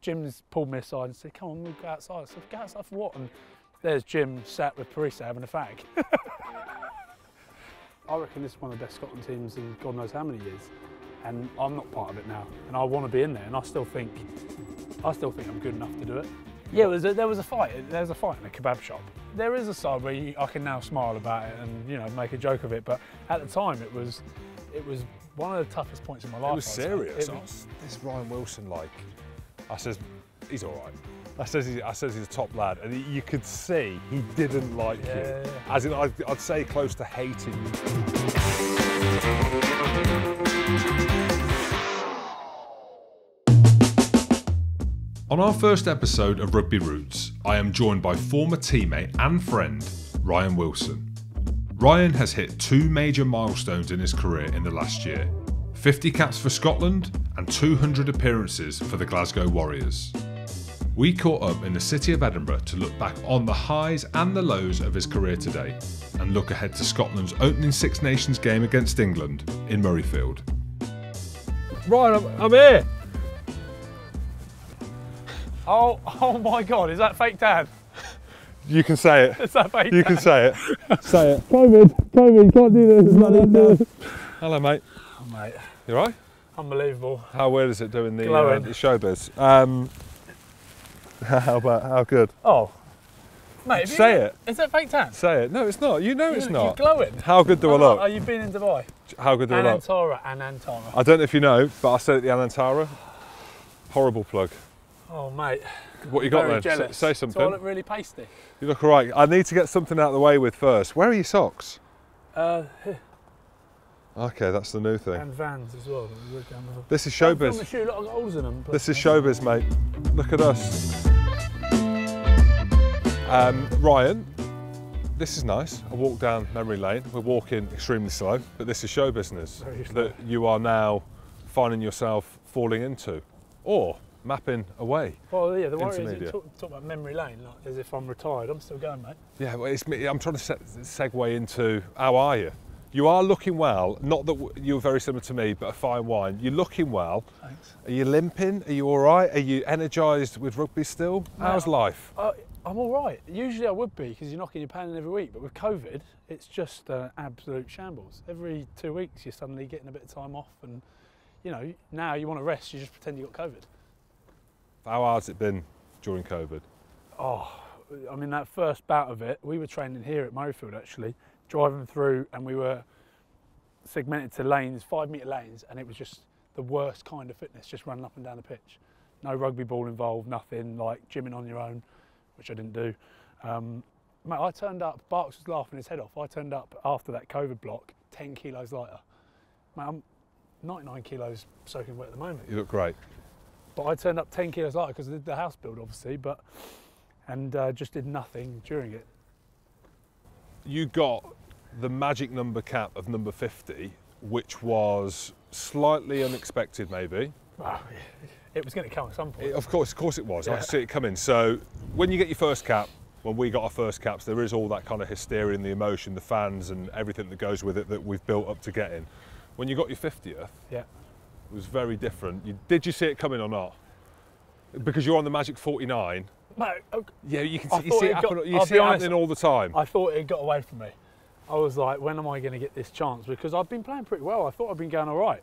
Jim's pulled me aside and said, come on, we'll go outside. I said, go outside for what? And there's Jim sat with Parisa having a fag. I reckon this is one of the best Scotland teams in God knows how many years. And I'm not part of it now. And I want to be in there, and I still think I'm good enough to do it. Yeah, there was a fight. There was a fight in a kebab shop. There is a side where I can now smile about it and, you know, make a joke of it. But at the time, it was one of the toughest points in my life. It was serious. This Ryan Wilson, like, I says, he's all right. I says he's a top lad, and you could see he didn't like you. Yeah. As in, I'd say close to hating you. On our first episode of Rugby Roots, I am joined by former teammate and friend, Ryan Wilson. Ryan has hit 2 major milestones in his career in the last year: 50 caps for Scotland and 200 appearances for the Glasgow Warriors. We caught up in the city of Edinburgh to look back on the highs and the lows of his career today and look ahead to Scotland's opening Six Nations game against England in Murrayfield. Ryan, I'm here. Oh my God, is that fake Dad? You can say it. Is that fake You Dad? can say it. Say it. COVID, can't do this. Hello, mate. Oh, mate. You all right? Unbelievable. How weird is it doing the showbiz? How good? Oh, mate. Say it. Is that fake tan? Say it. No, it's not. You know it's not. You're glowing. How good do I look? Are you been in Dubai? How good do I look? Anantara. I don't know if you know, but I said at the Anantara. Horrible plug. Oh, mate. What you got Very then? jealous. Say something. So I look really pasty. You look all right. I need to get something out of the way with first. Where are your socks? Here. Okay, that's the new thing. And Vans as well. This is On the showbiz. shoe, look, I've got holes in them. This is showbiz, mate. Look at us. Ryan, this is nice. I walk down memory lane. We're walking extremely slow, but this is show business Very slow. that you are now finding yourself falling into or mapping away. Well, yeah, the worry is Intermedia. you talk about memory lane, like as if I'm retired. I'm still going, mate. Yeah, well, I'm trying to segue into how are you? You are looking well. Not that you're very similar to me, but a fine wine. You're looking well. Thanks. Are you limping? Are you all right? Are you energised with rugby still? How's life? I'm all right. Usually I would be because you're knocking your pan in every week, but with COVID, it's just an absolute shambles. Every 2 weeks you're suddenly getting a bit of time off, and you know, now you want to rest, you just pretend you got COVID. How hard's it been during COVID? Oh, I mean, that first bout of it, we were training here at Murrayfield actually, driving through, and we were segmented to lanes, 5 metre lanes, and it was just the worst kind of fitness, just running up and down the pitch. No rugby ball involved, nothing, like gymming on your own, which I didn't do. Mate, I turned up, Barks was laughing his head off, I turned up after that COVID block 10 kilos lighter. Mate, I'm 99 kilos soaking wet at the moment. You look great. But I turned up 10 kilos lighter because I did the house build, obviously, and just did nothing during it. You got the magic number cap of number 50, which was slightly unexpected, maybe. Wow, it was going to come at some point. Of course it was. Yeah. I see it coming. So when you get your first cap, when we got our first caps, there is all that kind of hysteria and the emotion, the fans and everything that goes with it that we've built up to getting. When you got your 50th, yeah, it was very different. Did you see it coming or not? Because you're on the magic 49. Mate, Yeah, you can I see, thought it happening all the time. I thought it got away from me. I was like, when am I going to get this chance? Because I've been playing pretty well. I thought I'd been going all right.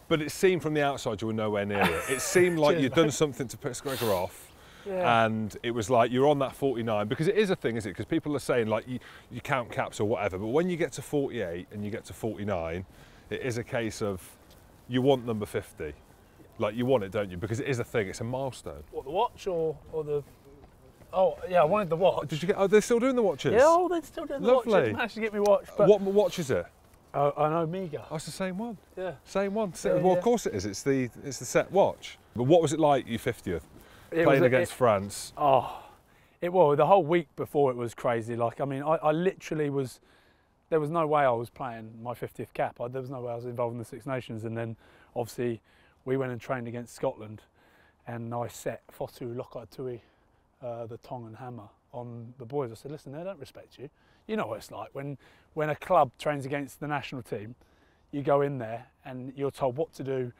But it seemed from the outside you were nowhere near it. It seemed like Cheers, you'd done something to piss Gregor off. Yeah. And it was like you're on that 49, because it is a thing, isn't it? Because people are saying like you count caps or whatever, but when you get to 48 and you get to 49, it is a case of you want number 50. Like you want it, don't you? Because it is a thing, it's a milestone. What, the watch or the... Oh, yeah, I wanted the watch. Did you get, oh, they're still doing the watches? Yeah, oh, they're still doing the watch. Lovely. They didn't actually get me watch. But What watch is it? an Omega. Oh, it's the same one. Yeah. Same one. Yeah, Well, yeah. of course it is. It's the set watch. But what was it like, your 50th? It Playing was- against France. Oh, the whole week before it was crazy. Like, I mean, I literally was, there was no way I was playing my 50th cap. There was no way I was involved in the Six Nations. And then obviously we went and trained against Scotland, and I set Fotu Lokatui, the tong and hammer on the boys. I said, listen, they don't respect you. You know what it's like when a club trains against the national team, you go in there and you're told what to do.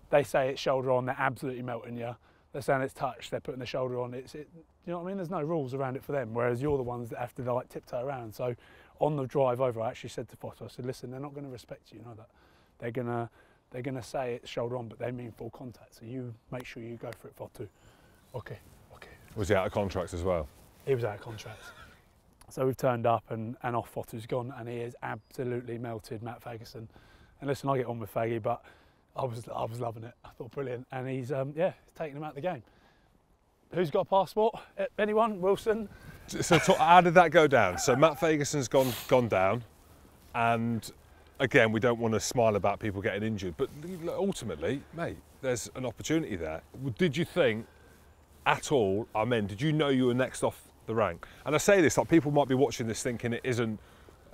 They say it's shoulder on, they're absolutely melting you. they're saying it's touch, they're putting the shoulder on, you know what I mean? There's no rules around it for them, whereas you're the ones that have to like tiptoe around. So on the drive over, I actually said to Foto, I said, listen, they're not going to respect you know that. They're gonna say it's shoulder on, but they mean full contact. So you make sure you go for it, Foto. Okay. Was he out of contract as well? He was out of contract. So we've turned up and off Foto's gone, and he is absolutely melted, Matt Fagerson. And listen, I get on with Faggy, but I was loving it. I thought brilliant, and he's he's taking him out of the game. Who's got a passport? Anyone? Wilson? So how did that go down? So Matt Fagerson's gone down, and again, we don't want to smile about people getting injured, but ultimately, mate, there's an opportunity there. Did you think at all, did you know you were next off the rank? And I say this, like, people might be watching this thinking it isn't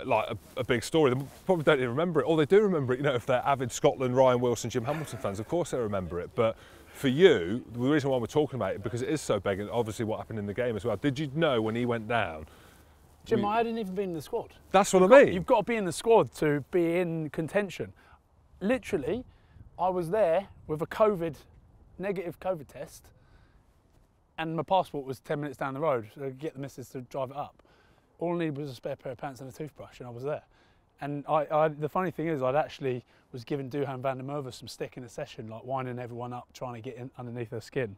like a big story. They probably don't even remember it, or they do remember it, you know, if they're avid Scotland, Ryan Wilson, Jim Hamilton fans, of course they remember it. But for you, the reason why we're talking about it, because it is so big, and obviously what happened in the game as well. Did you know when he went down? Jim, I hadn't even been in the squad. That's what I mean. You've got to be in the squad to be in contention. Literally, I was there with a negative COVID test, and my passport was 10 minutes down the road, so I could get the missus to drive it up. All I needed was a spare pair of pants and a toothbrush, and I was there. And the funny thing is, I'd actually was giving Duhan van der Merwe some stick in a session, like winding everyone up, trying to get in underneath their skin.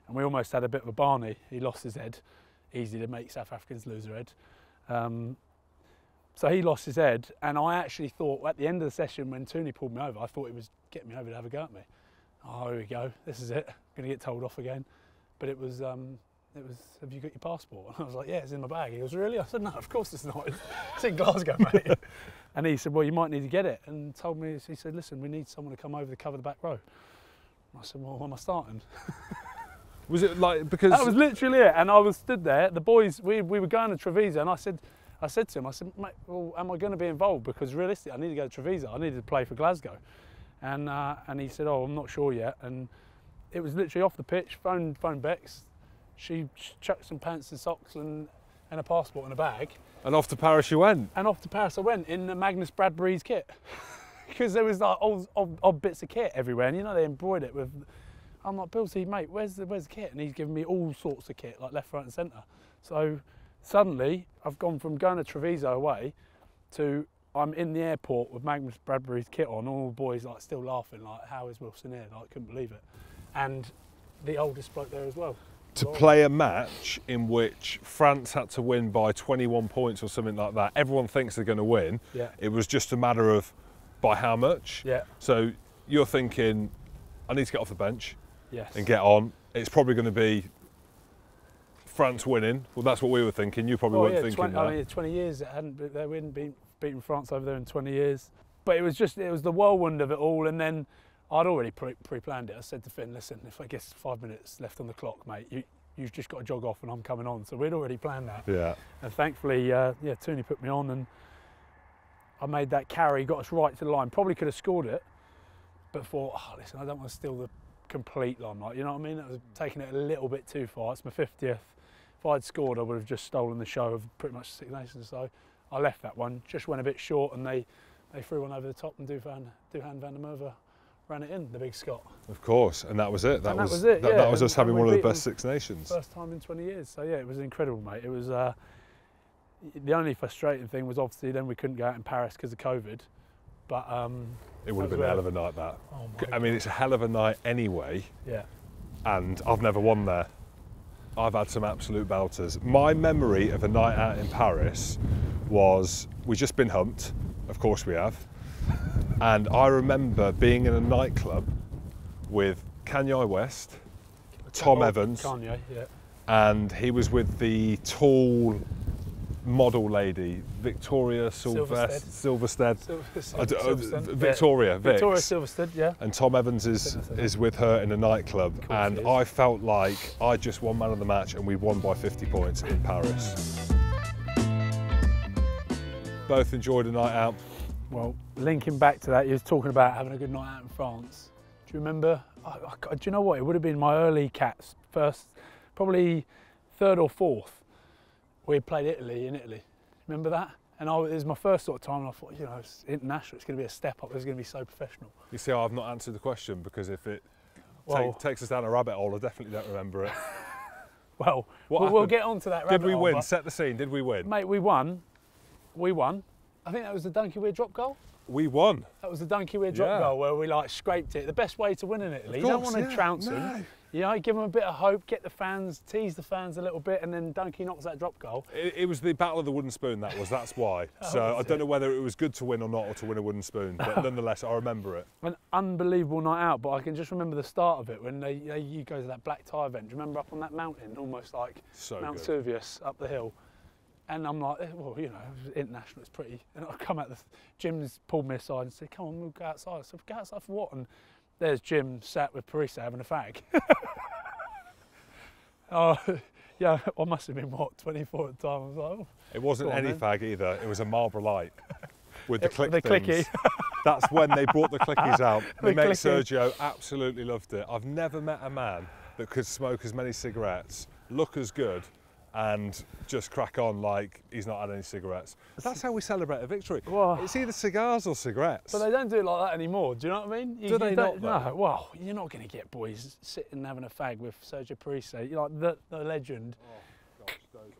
And we almost had a bit of a Barney. He lost his head. Easy to make South Africans lose their head. So he lost his head, and I actually thought at the end of the session when Tooney pulled me over, I thought he was getting me over to have a go at me. Oh, here we go. This is it. I'm going to get told off again. But it was, have you got your passport? And I was like, yeah, it's in my bag. He goes, really? I said, no, of course it's not. It's in Glasgow, mate. And he said, well, you might need to get it. And told me, he said, listen, we need someone to come over to cover the back row. I said, well, when am I starting? Was it like, because... That was literally it. And I was stood there, the boys, we were going to Trevisa, and I said to him, mate, well, am I going to be involved? Because realistically, I need to go to Trevisa. I needed to play for Glasgow. And he said, oh, I'm not sure yet. And it was literally off the pitch, phoned Bex. She chucked some pants and socks and a passport in a bag. And off to Paris you went? And off to Paris I went in Magnus Bradbury's kit. Because there was like odd bits of kit everywhere, and you know they embroidered it with... I'm like, Billsy, mate, where's the kit? And he's giving me all sorts of kit, like left, right and centre. So suddenly I've gone from going to Treviso away to I'm in the airport with Magnus Bradbury's kit on, all the boys like still laughing, like, how is Wilson here? Like, couldn't believe it. And the oldest bloke there as well. To play a match in which France had to win by 21 points or something like that, everyone thinks they're going to win. Yeah. It was just a matter of by how much. Yeah. So you're thinking, I need to get off the bench. Yes. And get on. It's probably going to be France winning. Well, that's what we were thinking. You probably weren't thinking that. I mean, 20 years they hadn't beaten France over there in 20 years. But it was the whirlwind of it all. And then I'd already pre-planned it. I said to Finn, listen, if I get 5 minutes left on the clock, mate, you've just got to jog off and I'm coming on. So we'd already planned that. Yeah. And thankfully, Tooney put me on and I made that carry, got us right to the line. Probably could have scored it, but thought, oh, listen, I don't want to steal the complete limelight, you know what I mean? That was taking it a little bit too far. It's my 50th. If I'd scored, I would have just stolen the show of pretty much Six Nations. So I left that one, just went a bit short, and they threw one over the top, and Duhan van der Merwe ran it in, the big Scot. Of course, and that was it. That was it. That was us having one of the best Six Nations. First time in 20 years. So yeah, it was incredible, mate. It was the only frustrating thing was obviously then we couldn't go out in Paris because of COVID, but. It would have been a hell of a night, that. Oh I mean, it's a hell of a night anyway. Yeah. And I've never won there. I've had some absolute belters. My memory of a night out in Paris was, we've just been humped, of course we have. And I remember being in a nightclub with Kanye West, Tom Evans. Kanye, yeah. And he was with the tall model lady, Victoria Silverstead. Victoria Silverstead, yeah. And Tom Evans is with her in a nightclub, and I felt like I just won man of the match, and we won by 50 points in Paris. Both enjoyed a night out. Well, linking back to that, you was talking about having a good night out in France. Do you remember? Do you know what? It would have been my early Cats, first, probably third or fourth. We played Italy in Italy. Remember that? And it was my first sort of time, and I thought, you know, it's international. It's going to be a step up. It's going to be so professional. You see, I've not answered the question, because if it Well, takes us down a rabbit hole. I definitely don't remember it. Well, What we'll happened? get on to that rabbit Did we hole, win? but- Set the scene. Did we win? Mate, we won. We won. I think that was the donkey weir drop goal. We won. That was the donkey weir drop Yeah. goal where we like scraped it. The best way to win in Italy. You don't want to trounce them. No. You know, give them a bit of hope, get the fans, tease the fans a little bit, and then Donkey knocks that drop goal. It was the battle of the wooden spoon. That's why. So I don't know whether it was good to win or not, or to win a wooden spoon. But nonetheless, I remember it. An unbelievable night out, but I can just remember the start of it when you go to that black tie event. Do you remember up on that mountain, almost like So Mount good. Vesuvius up the hill? And I'm like, well, you know, it was international, it's pretty. And I come out, Jim's pulled me aside and said, come on, we'll go outside. I said, go outside for what? And there's Jim sat with Parisa having a fag. Oh, yeah, I must have been, what, 24 at the time. I was like, oh. It wasn't Go on, any then. fag either. It was a Marlboro Light with the click The things. clicky. That's when they brought the clickies out. My The mate clicky. Sergio absolutely loved it. I've never met a man that could smoke as many cigarettes, look as good, and just crack on like he's not had any cigarettes. That's how we celebrate a victory. Well- It's either cigars or cigarettes. But they don't do it like that anymore, do you know what I mean? Do they not, though? No, well, you're not going to get boys sitting and having a fag with Sergio Parisa, you're like the legend,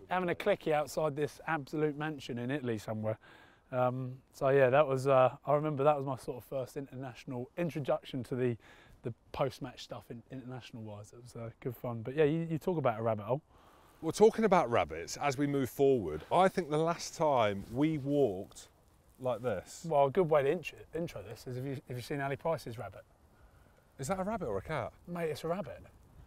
having a clicky outside this absolute mansion in Italy somewhere. So yeah, that was, I remember that was my sort of first international introduction to the post-match stuff international-wise. It was good fun. But yeah, you talk about a rabbit hole. Well, talking about rabbits, as we move forward, I think the last time we walked like this. Well, a good way to intro this is if you've seen Ali Price's rabbit. Is that a rabbit or a cat? Mate, it's a rabbit.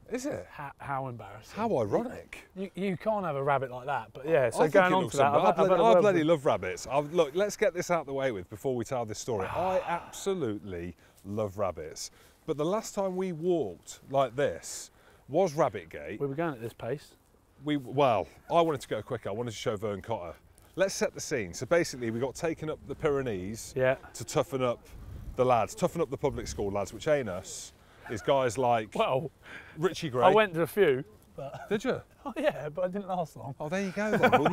Is it? How embarrassing. How ironic. You can't have a rabbit like that, but yeah, so I think going it on looks to that, I bloody love rabbits. Look, let's get this out of the way with before we tell this story. I absolutely love rabbits. But the last time we walked like this was Rabbit Gate. we were going at this pace. Well, I wanted to go quicker. I wanted to show Vern Cotter. Let's set the scene. So basically, we got taken up the Pyrenees Yeah. to toughen up the lads, toughen up the public school lads, which ain't us. Is guys like Well, Richie Gray. I went to a few, but Did you? oh yeah, but I didn't last long. Oh, there you go then. Well,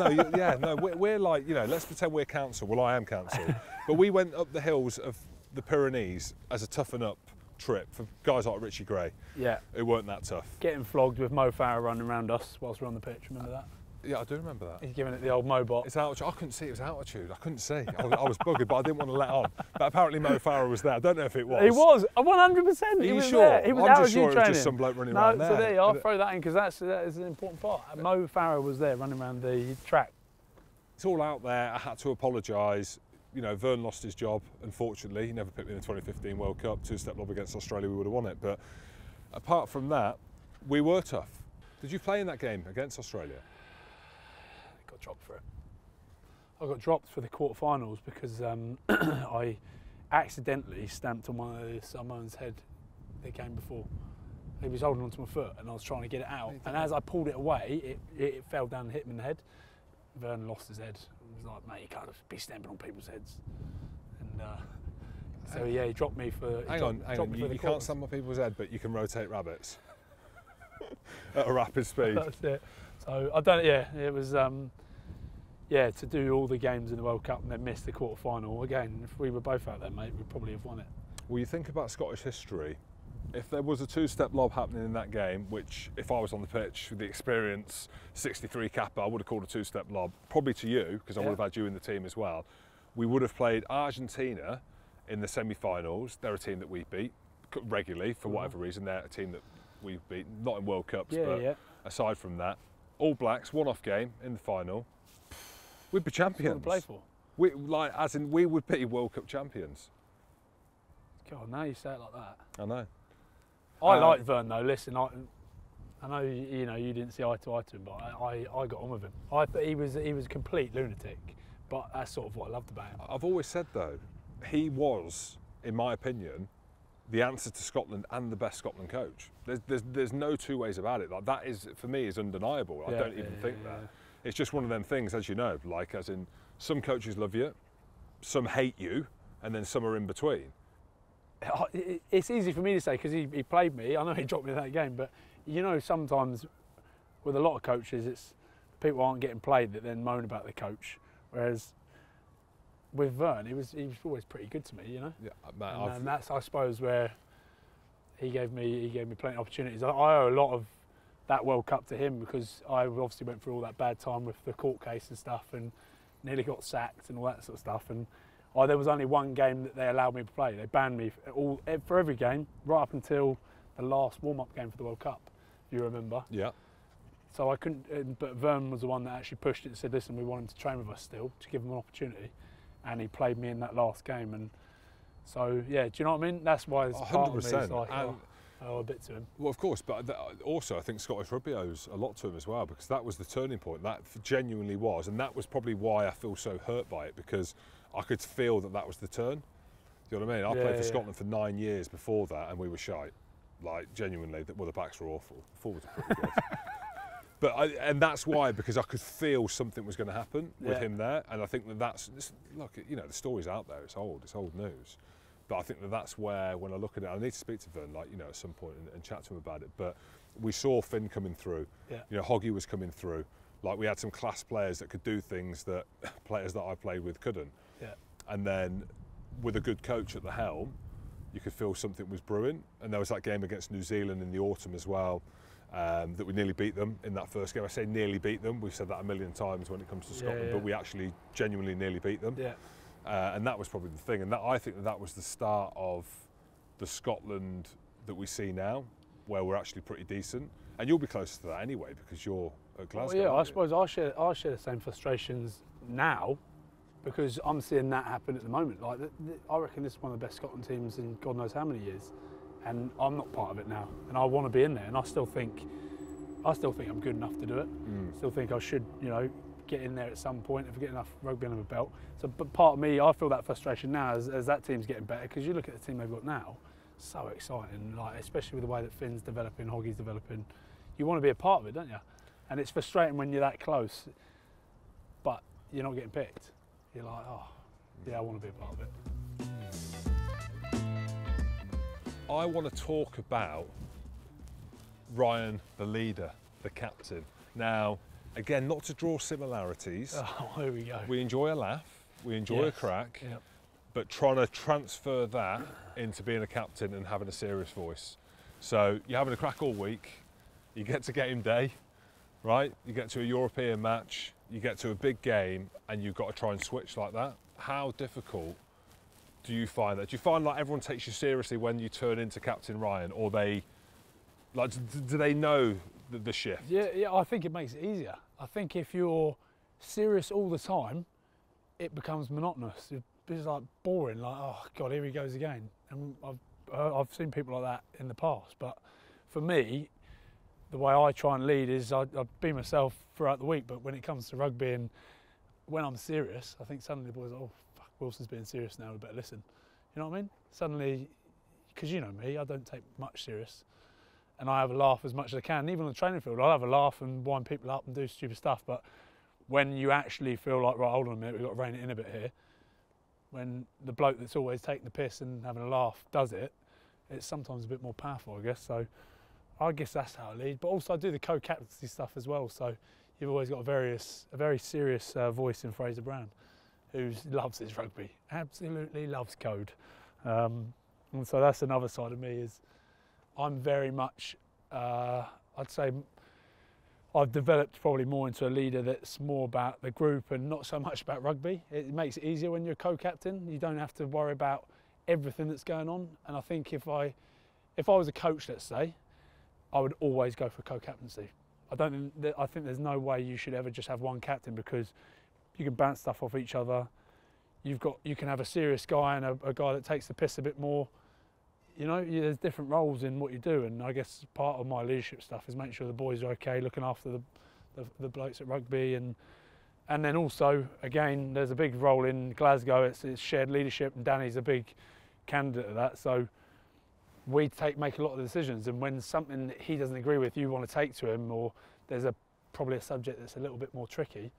no, we're like, you know, let's pretend we're council. Well, I am council. But we went up the hills of the Pyrenees as a toughen up trip for guys like Richie Gray, Yeah, who weren't that tough. getting flogged with Mo Farah running around us whilst we're on the pitch. Remember that? Yeah, I do remember that. He's giving it the old Mobot. It's altitude. I couldn't see it was altitude. I couldn't see. I was buggered, but I didn't want to let on. But apparently Mo Farah was there. I don't know if it was. He was 100%. Are He you was sure? there. He was I'm out just of sure it was training. just some bloke running no, around there. so there you are. Throw that in because that is an important part. Mo Farah was there running around the track. It's all out there. I had to apologise. You know, Vern lost his job, unfortunately. He never picked me in the 2015 World Cup. Two-step lob against Australia, we would have won it. But apart from that, we were tough. Did you play in that game against Australia? Got dropped for it. I got dropped for the quarterfinals because I accidentally stamped on one of Samoan's head the game before. He was holding onto my foot and I was trying to get it out. And as I pulled it away, it fell down and hit him in the head. Vern lost his head. He was like, mate, you can't be stamping on people's heads. And so yeah, he dropped me for. Hang on. You can't stamp on people's head, but you can rotate rabbits at a rapid speed. That's it. So I don't. Yeah, it was. Yeah, to do all the games in the World Cup and then miss the quarter final again. If we were both out there, mate, we'd probably have won it. Well, you think about Scottish history. If there was a two-step lob happening in that game, which if I was on the pitch with the experience, 63 Kappa, I would have called a two-step lob, probably to you, because I would have had you in the team as well. We would have played Argentina in the semi-finals. They're a team that we beat regularly for whatever reason. They're a team that we've beaten, not in World Cups, but aside from that, All Blacks, one-off game in the final. We'd be champions. What to play for? We would be World Cup champions. God, now you say it like that. I know. I like Vern though. Listen, I know you know you didn't see eye to him, but I got on with him. I thought he was a complete lunatic, but that's sort of what I loved about him. I've always said though, he was, in my opinion, the answer to Scotland and the best Scotland coach. There's no two ways about it. Like that is, for me, is undeniable. I don't even think that. It's just one of them things, as you know, like as in some coaches love you, some hate you, and then some are in between. It's easy for me to say because he played me. I know he dropped me in that game, but you know sometimes with a lot of coaches, it's people aren't getting played that then moan about the coach. Whereas with Vern, he was always pretty good to me, you know. Yeah, man, and that's I suppose where he gave me plenty of opportunities. I owe a lot of that World Cup to him because I obviously went through all that bad time with the court case and stuff, and nearly got sacked and all that sort of stuff. And there was only one game that they allowed me to play. They banned me for every game, right up until the last warm-up game for the World Cup, if you remember. Yeah. So I couldn't, but Vernon was the one that actually pushed it and said, listen, we want him to train with us still, to give him an opportunity. And he played me in that last game. And so, yeah, do you know what I mean? That's why it's part of me is like, I owe a bit to him. Well, of course, but also I think Scottish Rugby owes a lot to him as well, because that was the turning point. That genuinely was, and that was probably why I feel so hurt by it, because I could feel that was the turn. Do you know what I mean? I played for Scotland for 9 years before that, and we were shite. Like, genuinely, well, the backs were awful. The forwards were pretty good. And that's why, because I could feel something was going to happen with him there, and I think look, you know, the story's out there. It's old news. But I think that's where, when I look at it, I need to speak to Vern, like, you know, at some point and chat to him about it. But we saw Finn coming through. Yeah. You know, Hoggy was coming through. Like, we had some class players that could do things that players that I played with couldn't. Yeah. And then with a good coach at the helm, you could feel something was brewing. And there was that game against New Zealand in the autumn as well, that we nearly beat them in that first game. I say nearly beat them. We've said that a million times when it comes to Scotland, but we actually genuinely nearly beat them. Yeah. And that was probably the thing. And I think that was the start of the Scotland that we see now, where we're actually pretty decent. And you'll be closer to that anyway, because you're at Glasgow. Well, yeah, I suppose I share the same frustrations now, because I'm seeing that happen at the moment. Like, I reckon this is one of the best Scotland teams in God knows how many years, and I'm not part of it now. And I want to be in there, and I still think I'm good enough to do it. Still think I should, you know, get in there at some point if I get enough rugby under my belt. So, but part of me, I feel that frustration now as that team's getting better, because you look at the team they've got now, so exciting. Like, especially with the way that Finn's developing, Hoggy's developing, you want to be a part of it, don't you? And it's frustrating when you're that close, but you're not getting picked. You're like, oh, yeah, I want to be a part of it. I want to talk about Ryan, the leader, the captain. Now, again, not to draw similarities. Oh, here we go. We enjoy a laugh, we enjoy a crack, but trying to transfer that into being a captain and having a serious voice. So you're having a crack all week, you get to game day, right? You get to a European match, you get to a big game, and you've got to try and switch like that. How difficult do you find that? Do you find like everyone takes you seriously when you turn into Captain Ryan, or do they know the shift? Yeah, I think it makes it easier. I think if you're serious all the time, it becomes monotonous. It's like boring, like, oh God, here he goes again. And I've seen people like that in the past, but for me, the way I try and lead is I be myself throughout the week, but when it comes to rugby and when I'm serious, I think suddenly the boys are, oh fuck, Wilson's being serious now, we better listen. You know what I mean? Suddenly, because you know me, I don't take much serious, and I have a laugh as much as I can. Even on the training field, I'll have a laugh and wind people up and do stupid stuff, but when you actually feel like, right, hold on a minute, we've got to rein it in a bit here, when the bloke that's always taking the piss and having a laugh does it, it's sometimes a bit more powerful, I guess. So I guess that's how I lead, but also I do the co-captaincy stuff as well. So you've always got a very serious voice in Fraser Brown, who loves his rugby, absolutely loves code. And so that's another side of me, is I'm very much, I'd say I've developed probably more into a leader that's more about the group and not so much about rugby. It makes it easier when you're a co-captain. You don't have to worry about everything that's going on. And I think if I was a coach, let's say, I would always go for co-captaincy. I think there's no way you should ever just have one captain, because you can bounce stuff off each other. You can have a serious guy and a guy that takes the piss a bit more. You know, there's different roles in what you do, and I guess part of my leadership stuff is making sure the boys are okay, looking after the blokes at rugby, and then also, again, there's a big role in Glasgow. It's shared leadership, and Danny's a big candidate of that. So we make a lot of the decisions, and when something that he doesn't agree with, you want to take to him, or there's probably a subject that's a little bit more tricky,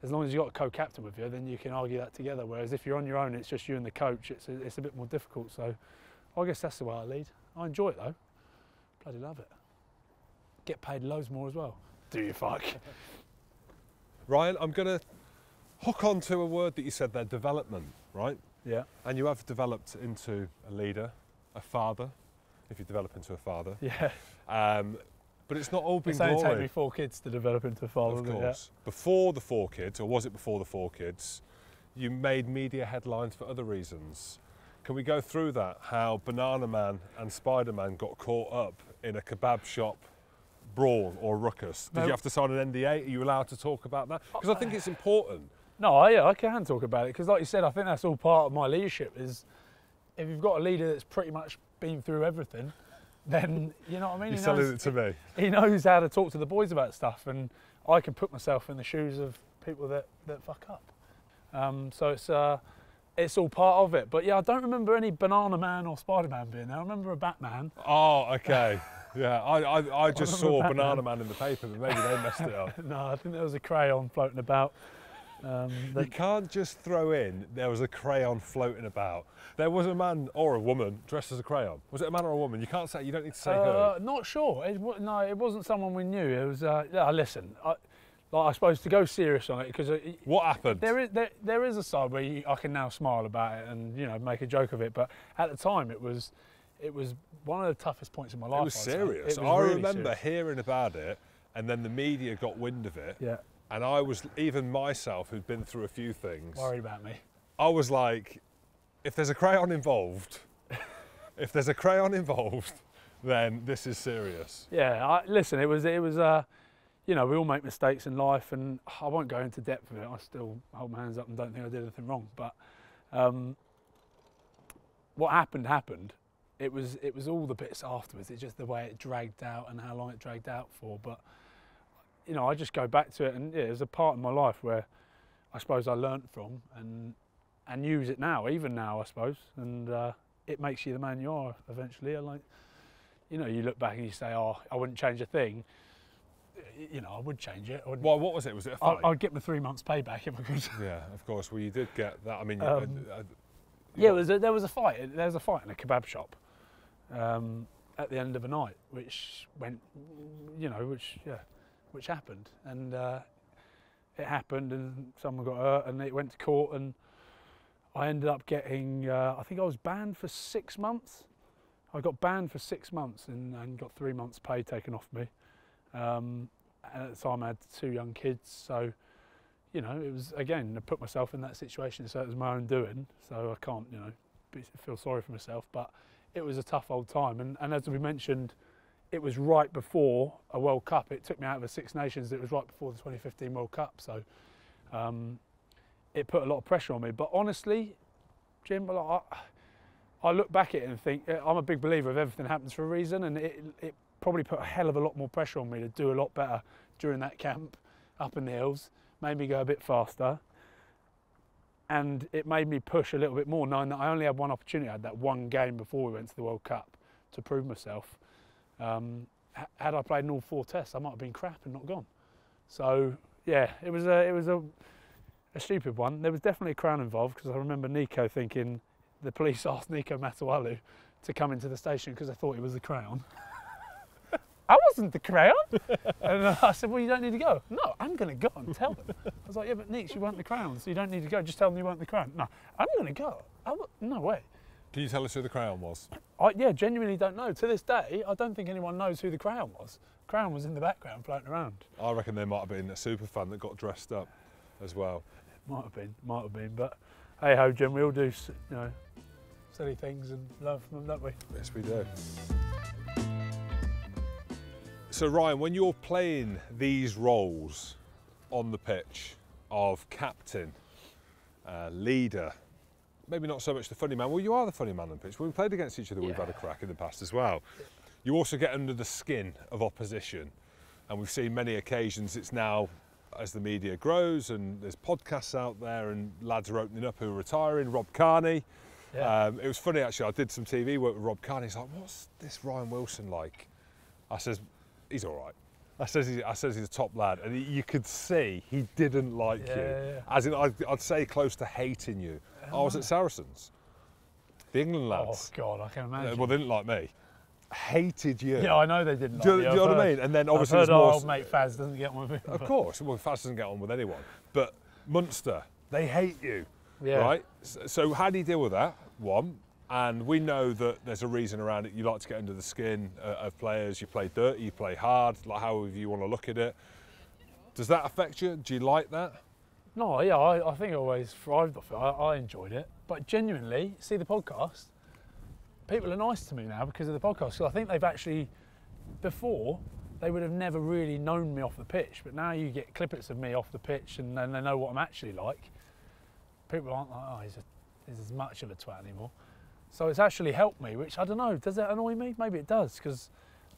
as long as you've got a co-captain with you, then you can argue that together. Whereas if you're on your own, it's just you and the coach, it's a bit more difficult. So I guess that's the way I lead. I enjoy it though. Bloody love it. Get paid loads more as well. Do you fuck? Ryan, I'm going to hook on to a word that you said there, development, right? Yeah. And you have developed into a leader, a father, if you develop into a father. Yeah. But it's not all been It's only glory. taken me 4 kids to develop into a father. Of doesn't it? course. Before the 4 kids, or was it before the 4 kids, you made media headlines for other reasons. Can we go through that? How Banana Man and Spider-Man got caught up in a kebab shop brawl or ruckus? Did you have to sign an NDA? Are you allowed to talk about that? Because I think it's important. No, yeah, I can talk about it because, like you said, I think that's all part of my leadership. Is if you've got a leader that's pretty much been through everything, then you know what I mean. You're selling it to me. He knows how to talk to the boys about stuff, and I can put myself in the shoes of people that fuck up. So it's all part of it. But yeah, I don't remember any Banana Man or Spider-Man being there. I remember a Batman. Oh, okay. Yeah, I just saw Banana Man in the paper, but maybe they messed it up. No, I think there was a crayon floating about. You can't just throw in, there was a crayon floating about. There was a man or a woman dressed as a crayon. Was it a man or a woman? You can't say, you don't need to say who. Not sure. No, it wasn't someone we knew. It was, listen, I suppose to go serious on it, because what happened? There is a side where I can now smile about it and, you know, make a joke of it, but at the time it was one of the toughest points in my life. It was serious. I remember hearing about it, and then the media got wind of it. Yeah. And I was, even myself, who'd been through a few things, worried about me. I was like, if there's a crayon involved, then this is serious. Yeah, listen, it was, you know, we all make mistakes in life, and I won't go into depth of it. I still hold my hands up and don't think I did anything wrong. But what happened. It was all the bits afterwards. It's just the way it dragged out and how long it dragged out for. But you know, I just go back to it, and yeah, there's a part in my life where I suppose I learnt from and use it now, even now, I suppose, and it makes you the man you are eventually. Like, you know, you look back and you say, oh, I wouldn't change a thing. You know, I would change it. Well, what was it? Was it a fight? I'd get my 3 months payback if I could. Yeah, of course. Well, you did get that. I mean, yeah, there was a fight. There was a fight in a kebab shop at the end of a night, which went, you know, which happened, and it happened, and someone got hurt, and it went to court, and I ended up getting, I think I was banned for 6 months. I got banned for 6 months and got 3 months' pay taken off me. And at the time I had 2 young kids, so you know, it was, again, I put myself in that situation, so it was my own doing, so I can't, you know, feel sorry for myself, but it was a tough old time, and as we mentioned, it was right before a World Cup. It took me out of the Six Nations. It was right before the 2015 World Cup, so it put a lot of pressure on me. But honestly, Jim, I look back at it and think, I'm a big believer of everything happens for a reason, and it probably put a hell of a lot more pressure on me to do a lot better during that camp up in the hills, made me go a bit faster, and it made me push a little bit more, knowing that I only had one opportunity. I had that one game before we went to the World Cup to prove myself. Had I played in all 4 tests, I might have been crap and not gone. So yeah, it was a stupid one. There was definitely a crown involved, because I remember Nico thinking the police asked Nico Matawalu to come into the station because they thought it was the crown. I wasn't the crown. And I said, well, you don't need to go. No, I'm going to go and tell them. I was like, yeah, but Nick, you weren't the crown, so you don't need to go. Just tell them you weren't the crown. No, I'm going to go. No way. Can you tell us who the crown was? Yeah, genuinely don't know. To this day, I don't think anyone knows who the crown was. Crown was in the background floating around. I reckon there might have been a super fan that got dressed up as well. Might have been. But hey ho, Jim, we all do, you know, silly things and love them, don't we? Yes, we do. So Ryan, when you're playing these roles on the pitch of captain, leader, maybe not so much the funny man, well, you are the funny man on the pitch. When we played against each other, we've had a crack in the past as well. You also get under the skin of opposition, and we've seen many occasions. It's now, as the media grows and there's podcasts out there and lads are opening up who are retiring, Rob Carney. Yeah. It was funny actually, I did some TV work with Rob Carney. He's like, what's this Ryan Wilson like? I says, he's all right. I says he's a top lad, and you could see he didn't like you. Yeah. As in, I'd say close to hating you. I was at Saracens, the England lads. Oh God, I can imagine. Well, they didn't like me. Hated you. Yeah, I know they didn't. Do you know what I mean? And then obviously, I've heard our old mate Faz doesn't get on with me. Of course, well, Faz doesn't get on with anyone. But Munster, they hate you, right? So how do you deal with that? One, And we know that there's a reason around it. You like to get under the skin of players. You play dirty, you play hard, like however you want to look at it. Does that affect you? Do you like that? No, yeah, I think I always thrived off it. I enjoyed it. But genuinely, see the podcast, people are nice to me now because of the podcast. So I think they've actually, before, they would have never really known me off the pitch. But now you get clippets of me off the pitch and then they know what I'm actually like. People aren't like, oh, he's as much of a twat anymore. So it's actually helped me, which I don't know, does that annoy me? Maybe it does, because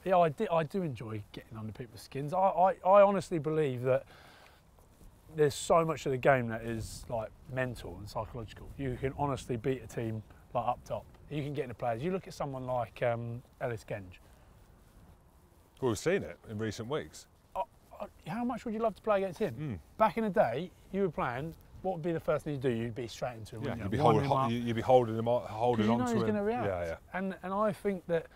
yeah, I do enjoy getting under people's skins. I honestly believe that there's so much of the game that is like mental and psychological. You can honestly beat a team like up top. You can get into players. You look at someone like Ellis Genge. Well, we've seen it in recent weeks. How much would you love to play against him? Back in the day, you were playing, what would be the first thing you do? You'd be straight into him. Yeah, you'd be holding on to him, you know he's going to react. Yeah. And I think that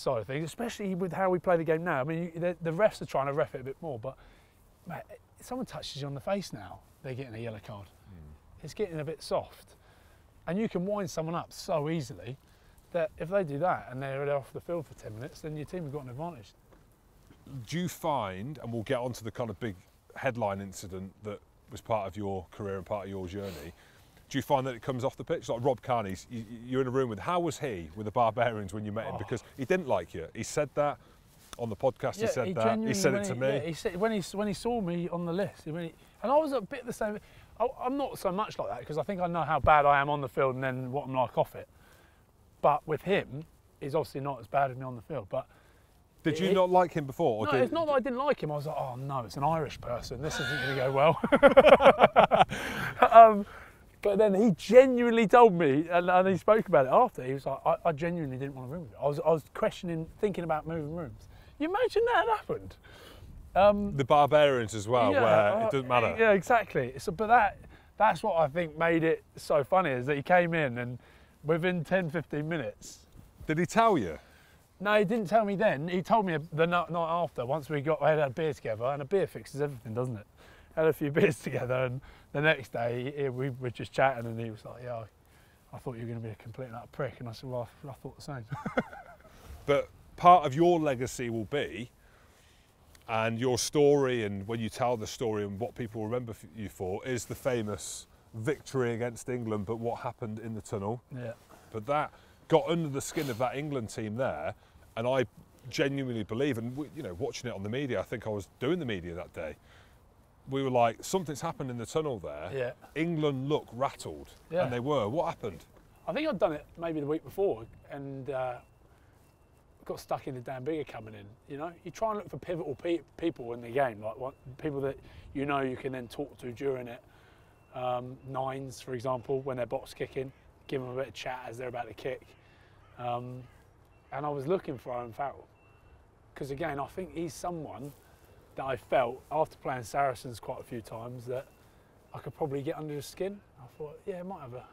side of things, especially with how we play the game now, I mean, the refs are trying to ref it a bit more, but mate, if someone touches you on the face now, they're getting a yellow card. It's getting a bit soft. And you can wind someone up so easily that if they do that and they're off the field for 10 minutes, then your team have got an advantage. Do you find, and we'll get onto the kind of big headline incident that was part of your career and part of your journey, do you find that it comes off the pitch? Like Rob Carney, you're in a room with, how was he with the Barbarians when you met him? Because he didn't like you. He said that on the podcast, he said that. He said it to me. Yeah, he said, when he saw me on the list, and I was a bit the same. I'm not so much like that because I think I know how bad I am on the field and then what I'm like off it. But with him, he's obviously not as bad as me on the field. But did you not like him before? No, it's not that I didn't like him. I was like, oh no, it's an Irish person. This isn't going to go well. But then he genuinely told me, and he spoke about it after. He was like, I genuinely didn't want to room with you. I was questioning, thinking about moving rooms. You imagine that had happened? The Barbarians as well, yeah, where it doesn't matter. Yeah, exactly. So, but that's what I think made it so funny, is that he came in and within 10, 15 minutes. Did he tell you? No, he didn't tell me then. He told me the night after, once we had a beer together, and a beer fixes everything, doesn't it? Had a few beers together, and the next day we were just chatting, and he was like, yeah, I thought you were going to be a complete and utter prick. And I said, well, I thought the same. But part of your legacy will be, and your story, and when you tell the story and what people remember you for, is the famous victory against England, but what happened in the tunnel. Yeah. But that got under the skin of that England team there, and I genuinely believe, and watching it on the media, I think I was doing the media that day, we were like, something's happened in the tunnel there. Yeah. England look rattled, and they were. What happened? I think I'd done it maybe the week before, and got stuck in the damn bigger coming in. You try and look for pivotal people in the game, like people that you can then talk to during it. Nines, for example, when they're box kicking, give them a bit of chat as they're about to kick. And I was looking for Owen Farrell, because again, I think he's someone that I felt, after playing Saracens quite a few times, that I could probably get under his skin. I thought, yeah, I might have a...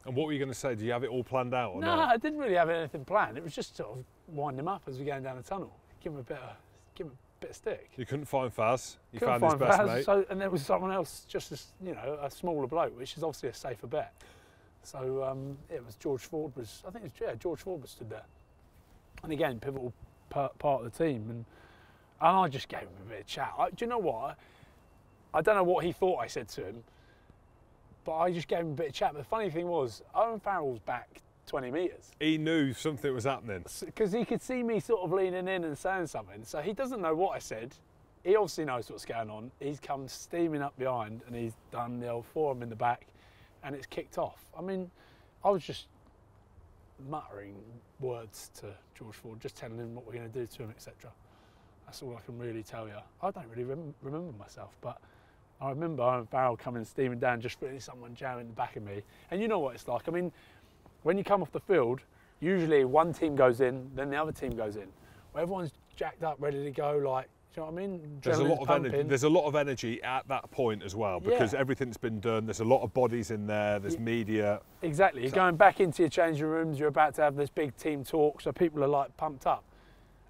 And what were you going to say? Do you have it all planned out or no, not? I didn't really have anything planned. It was just sort of wind him up as we're going down the tunnel. Give him a bit of stick. You couldn't find Faz. You Couldn't found his best Faz, mate. So, and there was someone else, just as a smaller bloke, which is obviously a safer bet. So it was George Ford George Ford stood there. And again, pivotal part of the team. And I just gave him a bit of chat. Do you know what? I don't know what he thought I said to him, but I just gave him a bit of chat. But the funny thing was, Owen Farrell's back 20 metres. He knew something was happening. Because he could see me sort of leaning in and saying something. So he doesn't know what I said. He obviously knows what's going on. He's come steaming up behind and he's done the old forearm in the back and it's kicked off. I mean, I was just muttering words to George Ford, just telling him what we're going to do to him, etc. That's all I can really tell you. I don't really remember myself, but I remember Owen Farrell coming steaming down, just feeling someone jamming the back of me. And you know what it's like. I mean, when you come off the field, usually one team goes in, then the other team goes in. Where everyone's jacked up, ready to go, like, do you know what I mean? There's a lot of energy. There's a lot of energy at that point as well, because everything's been done. There's a lot of bodies in there. There's media. Exactly. You're going back into your changing rooms. You're about to have this big team talk, so people are like pumped up.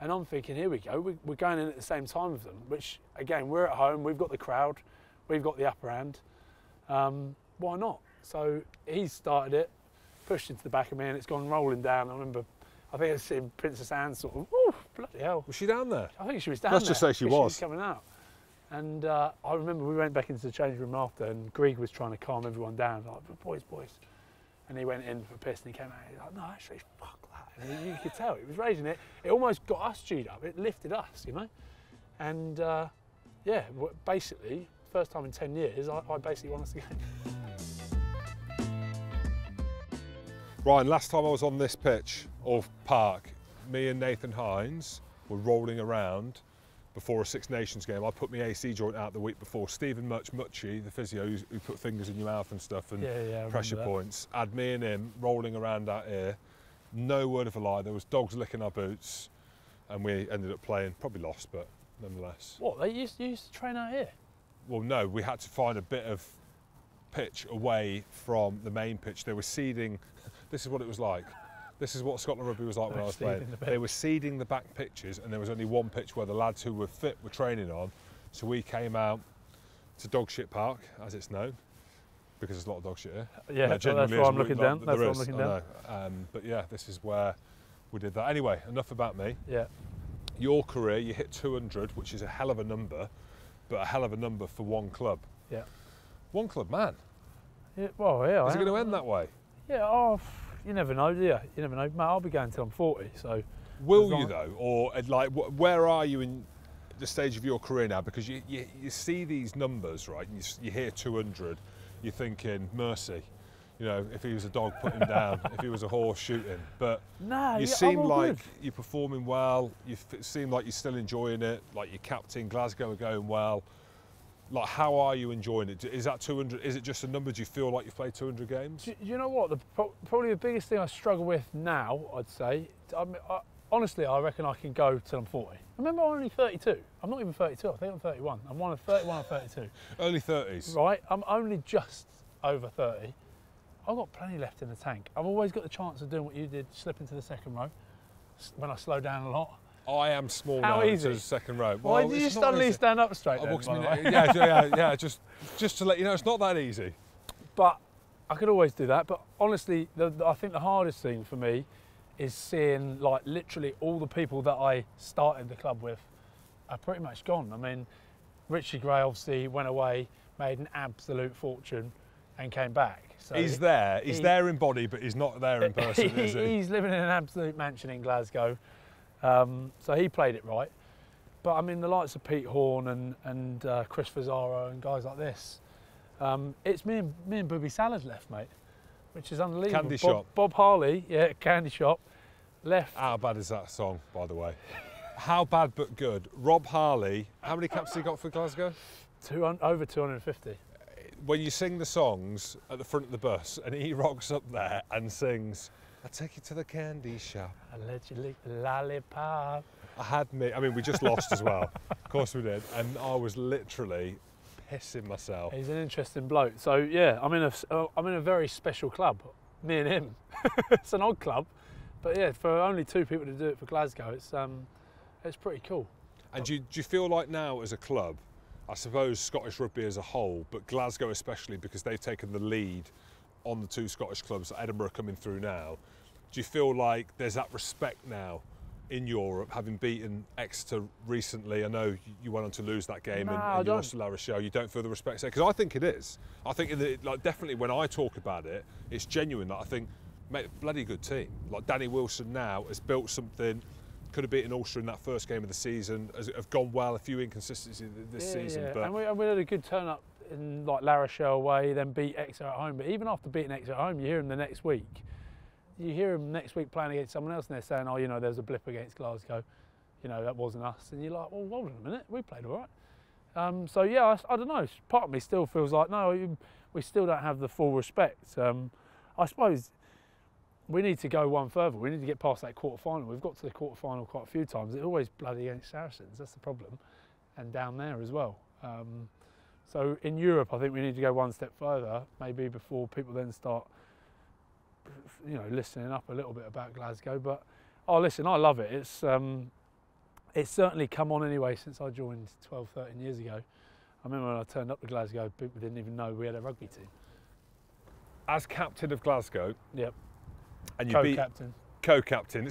And I'm thinking, here we go. We're going in at the same time with them. Which again, we're at home. We've got the crowd. We've got the upper hand. Why not? So he started it. pushed into the back of me and it's gone rolling down. I remember, I think I was seeing Princess Anne sort of, oh, bloody hell. Was she down there? I think she was down Let's there. just say she was. She was coming out. And I remember we went back into the change room after and Greg was trying to calm everyone down, like, boys. And he went in for a piss and he came out and he was like, no, actually, fuck that. And you could tell, it was raising it. It almost got us chewed up. It lifted us, you know? And yeah, basically, first time in 10 years, I basically won us the game. Ryan, last time I was on this pitch of Park, me and Nathan Hines were rolling around before a Six Nations game. I put my AC joint out the week before. Stephen Mucci, the physio who put fingers in your mouth and stuff and pressure points, had me and him rolling around out here. No word of a lie, there was dogs licking our boots and we ended up playing, probably lost, but nonetheless. What, they used to train out here? Well, no, we had to find a bit of pitch away from the main pitch. They were seeding, this is what it was like. This is what Scotland Rugby was like when I was playing. They were seeding the back pitches and there was only one pitch where the lads who were fit were training on. So we came out to Dogshit Park, as it's known, because there's a lot of dog shit here. Yeah, that's why I'm looking down. That's why I'm looking down. But yeah, this is where we did that. Anyway, enough about me. Yeah. Your career, you hit 200, which is a hell of a number, but a hell of a number for one club. Yeah. One club, man. Yeah, well, yeah. Is it going to end that way? Yeah, you never know, do you? You never know. Mate, I'll be going until I'm 40, so... Will you, though? Or, like, where are you in the stage of your career now? Because you see these numbers, right? You hear 200, you're thinking, mercy. You know, if he was a dog, put him down. If he was a horse, shoot him. But you seem like you're performing well. You seem like you're still enjoying it. Like your captain, Glasgow are going well. Like, how are you enjoying it? Is that 200? Is it just a number? Do you feel like you've played 200 games? Do you know what? Probably the biggest thing I struggle with now, I'd say. Honestly, I reckon I can go till I'm 40. Remember, I'm only 32. I'm not even 32. I think I'm 31. I'm one of 31 or 32. Early 30s. Right. I'm only just over 30. I've got plenty left in the tank. I've always got the chance of doing what you did, slip into the second row when I slow down a lot. I am small How now easy? to the second row. Why did you suddenly stand up straight then, yeah, just to let you know, it's not that easy. But I could always do that. But honestly, I think the hardest thing for me is seeing, like, literally all the people that I started the club with are pretty much gone. I mean, Richie Gray obviously went away, made an absolute fortune and came back. So he's there in body, but he's not there in person, is he? He's living in an absolute mansion in Glasgow. So he played it right. But I mean, the likes of Pete Horn and Chris Fazaro and guys like this, it's me and Booby Salad left, mate, which is unbelievable. Candy Shop. Bob Harley, yeah, Candy Shop, left. How bad is that song, by the way? How bad but good. Rob Harley, how many caps has he got for Glasgow? Over 250. When you sing the songs at the front of the bus and he rocks up there and sings, I'll take you to the candy shop. I'll let you lick the lollipop. I mean, we just lost as well. Of course we did. And I was literally pissing myself. He's an interesting bloke. So yeah, I'm in a very special club, me and him. It's an odd club, but yeah, for only two people to do it for Glasgow, it's pretty cool. And do you feel like now as a club, I suppose Scottish rugby as a whole, but Glasgow especially because they've taken the lead on the two Scottish clubs that Edinburgh are coming through now, do you feel like there's that respect now in Europe, having beaten Exeter recently? I know you went on to lose that game and you lost to La Rochelle. You don't feel the respect there? Because I think it is. I think definitely when I talk about it, it's genuine. Like, I think, mate, bloody good team. Like Danny Wilson now has built something. Could have beaten Ulster in that first game of the season. Have gone well. A few inconsistencies this season. Yeah. But and we had a good turn up in like La Rochelle away, then beat Exeter at home. But even after beating Exeter at home, you hear them the next week. You hear them next week playing against someone else, and they're saying, "Oh, you know, there's a blip against Glasgow. You know, that wasn't us." And you're like, "Well, hold on a minute, we played all right." So yeah, I don't know. Part of me still feels like no, we still don't have the full respect. I suppose we need to go one further. We need to get past that quarter-final. We've got to the quarter-final quite a few times. It's always bloody against Saracens. That's the problem, and down there as well. So in Europe, I think we need to go one step further, maybe before people then start, you know, listening up a little bit about Glasgow. But oh, listen, I love it. It's certainly come on anyway since I joined 12, 13 years ago. I remember when I turned up to Glasgow, people didn't even know we had a rugby team. as captain of Glasgow, yep, and you beat Co-captain. co-captain.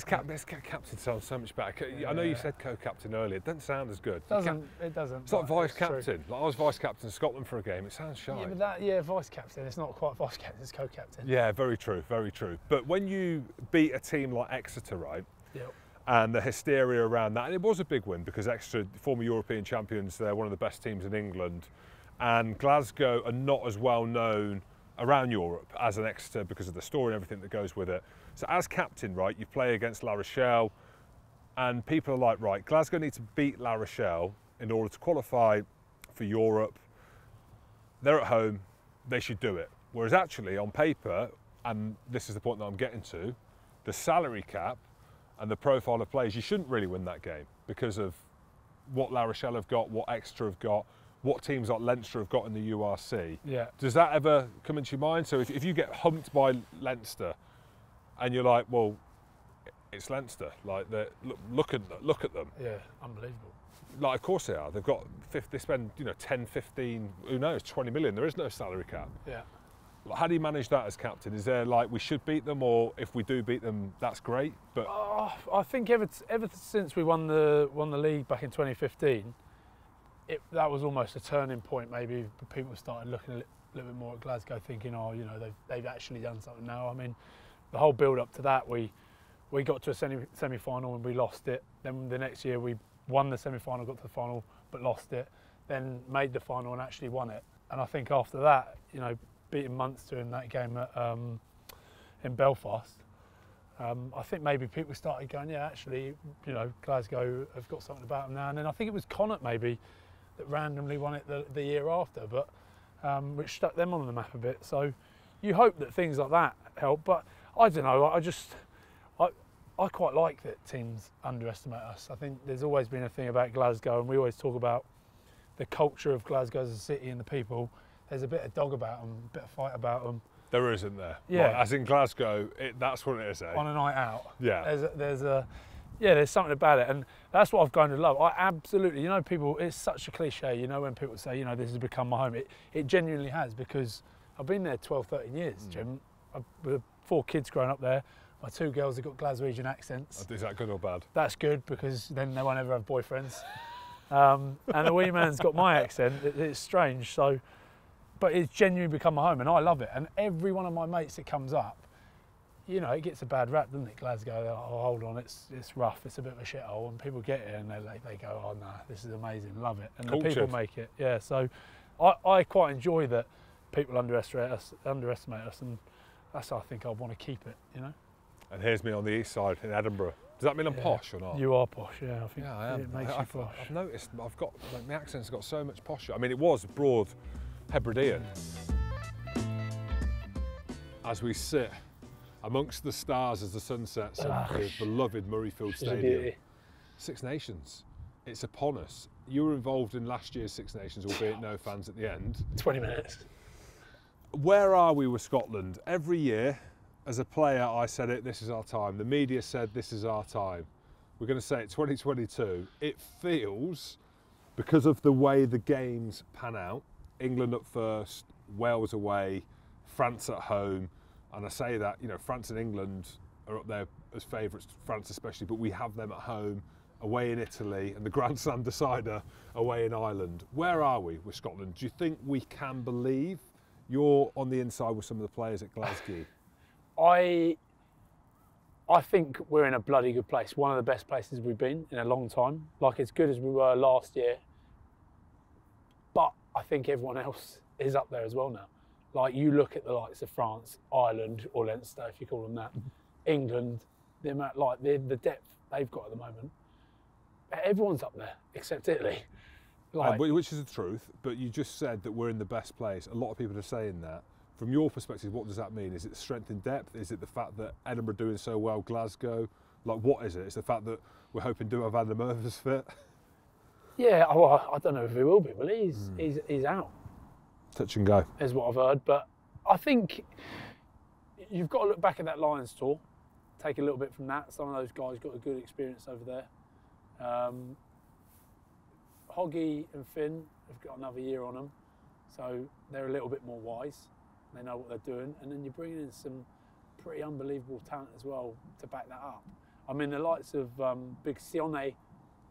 Captain sounds so much better. I know you said co-captain earlier. It doesn't sound as good. It doesn't. It's like vice-captain. Like I was vice-captain of Scotland for a game. It sounds shy. Yeah, but vice-captain. It's not quite vice-captain. It's co-captain. Yeah, very true, very true. But when you beat a team like Exeter, right? Yep. And the hysteria around that, and it was a big win because Exeter, former European champions, they're one of the best teams in England, and Glasgow are not as well known around Europe as an Exeter because of the story and everything that goes with it. So as captain, right, you play against La Rochelle, and people are like, right, Glasgow need to beat La Rochelle in order to qualify for Europe. They're at home, they should do it. Whereas actually on paper, and this is the point that I'm getting to, the salary cap and the profile of players, you shouldn't really win that game because of what La Rochelle have got, what Exeter have got, what teams like Leinster have got in the URC. Yeah. Does that ever come into your mind? So if you get humped by Leinster and you're like, well, it's Leinster, like look at them. Yeah, unbelievable. Like, of course they are. They've got, they spend, 10, 15, who knows, 20 million. There is no salary cap. Yeah. How do you manage that as captain? Is there like, we should beat them, or if we do beat them, that's great? But I think ever since we won the league back in 2015, that was almost a turning point. Maybe people started looking a little bit more at Glasgow, thinking, oh, they've actually done something now. I mean, the whole build up to that, we got to a semi-final and we lost it. Then the next year we won the semi-final, got to the final but lost it. Then made the final and actually won it. And I think after that, beating Munster in that game in Belfast, I think maybe people started going, yeah, actually, Glasgow have got something about them now. And then I think it was Connacht maybe that randomly won it the year after, but which stuck them on the map a bit. So you hope that things like that help, but I don't know. I quite like that teams underestimate us. I think there's always been a thing about Glasgow, and we always talk about the culture of Glasgow as a city and the people. There's a bit of dog about them, a bit of fight about them. there isn't there. Yeah. Like, as in Glasgow, that's what it is, eh? On a night out. Yeah. There's something about it, and that's what I've grown to love. I absolutely, people, it's such a cliche, when people say, this has become my home. It genuinely has, because I've been there 12, 13 years, Jim. With 4 kids growing up there. My 2 girls have got Glaswegian accents. Is that good or bad? That's good, because then they won't ever have boyfriends. And the wee man's got my accent. It's strange, but it's genuinely become my home, and I love it. And every one of my mates that comes up, it gets a bad rap, doesn't it, Glasgow? They're like, oh, hold on, it's rough, it's a bit of a shithole, and people get it and they go, oh no, this is amazing, love it. And the people make it, yeah. So I quite enjoy that people underestimate us, and that's how I think I want to keep it, And here's me on the east side in Edinburgh. Does that mean I'm posh or not? You are posh, yeah. I think I am. It makes you posh. I've noticed, my accent's got so much posher. I mean, it was broad Hebridean. As we sit amongst the stars as the sun sets in the beloved Murrayfield Stadium. 6 Nations, it's upon us. You were involved in last year's 6 Nations, albeit no fans at the end. 20 minutes. Where are we with Scotland? Every year, as a player, I said it, this is our time. The media said this is our time. We're going to say it 2022. It feels, because of the way the games pan out, England up first, Wales away, France at home, and I say that, France and England are up there as favourites, France especially, but we have them at home, away in Italy, and the Grand Slam decider away in Ireland. Where are we with Scotland? Do you think we can believe? You're on the inside with some of the players at Glasgow. I think we're in a bloody good place. One of the best places we've been in a long time. Like, as good as we were last year. But I think everyone else is up there as well now. Like, you look at the likes of France, Ireland, or Leinster, if you call them that, England, the amount, the depth they've got at the moment. Everyone's up there, except Italy. Which is the truth, but you just said that we're in the best place. A lot of people are saying that. From your perspective, what does that mean? Is it strength in depth? Is it the fact that Edinburgh are doing so well, Glasgow? Like, what is it? It's the fact that we're hoping Duhan van der Merwe's fit? Yeah, I don't know if he will be, but he's out. Touch and go. Is what I've heard, but I think you've got to look back at that Lions tour, take a little bit from that. Some of those guys got a good experience over there. Hoggy and Finn have got another year on them, so they're a little bit more wise. They know what they're doing, and then you're bringing in some pretty unbelievable talent as well to back that up. I mean, the likes of Big Sione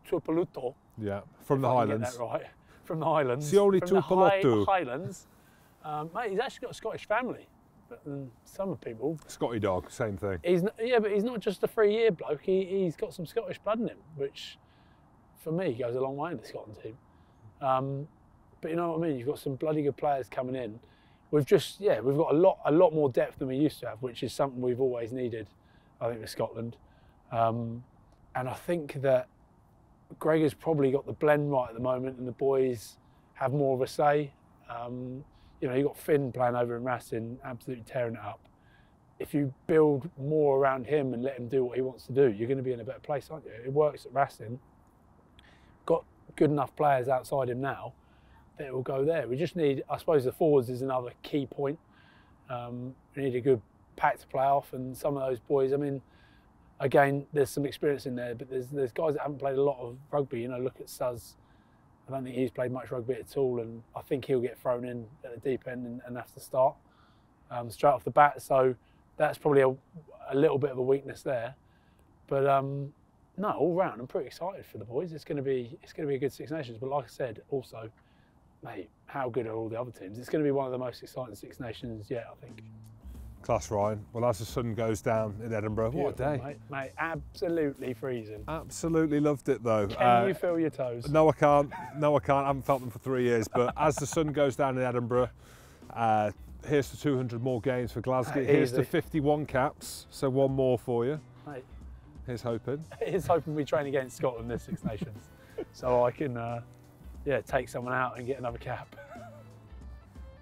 Tuipulotu. Yeah, from the Highlands. Get that right. From the Highlands. Sione from the Tuipulotu. Highlands. Mate, he's actually got a Scottish family. But some people. Scotty dog, same thing. Yeah, but he's not just a 3-year bloke. He's got some Scottish blood in him, which, for me, goes a long way in the Scotland team. But you know what I mean. You've got some bloody good players coming in. We've got a lot more depth than we used to have, which is something we've always needed, I think, with Scotland. And I think that Gregor's probably got the blend right at the moment, and the boys have more of a say. You know, you've got Finn playing over in Racing, absolutely tearing it up. If you build more around him and let him do what he wants to do, you're going to be in a better place, aren't you? It works at Racing. Got good enough players outside him now that it will go there. We just need, I suppose, the forwards is another key point. We need a good pack to play off, and some of those boys, I mean, again, there's some experience in there, but there's guys that haven't played a lot of rugby. You know, look at Suz. I don't think he's played much rugby at all, and I think he'll get thrown in at the deep end and have to start straight off the bat. So that's probably a little bit of a weakness there. But no, all round, I'm pretty excited for the boys. It's going to be a good Six Nations. But like I said, also, mate, how good are all the other teams? It's going to be one of the most exciting Six Nations yet, I think. Class, Ryan. Well, as the sun goes down in Edinburgh, Beautiful, what a day. Mate, absolutely freezing. Absolutely loved it, though. Can you feel your toes? No, I can't. No, I can't. I haven't felt them for 3 years. But as the sun goes down in Edinburgh, here's to 200 more games for Glasgow. Here's to 51 caps. So one more for you. Mate, here's hoping. Here's hoping we train against Scotland this Six Nations, so I can, take someone out and get another cap.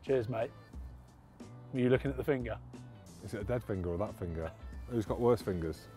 Cheers, mate. Were you looking at the finger? Is it a dead finger or that finger? Who's got worse fingers?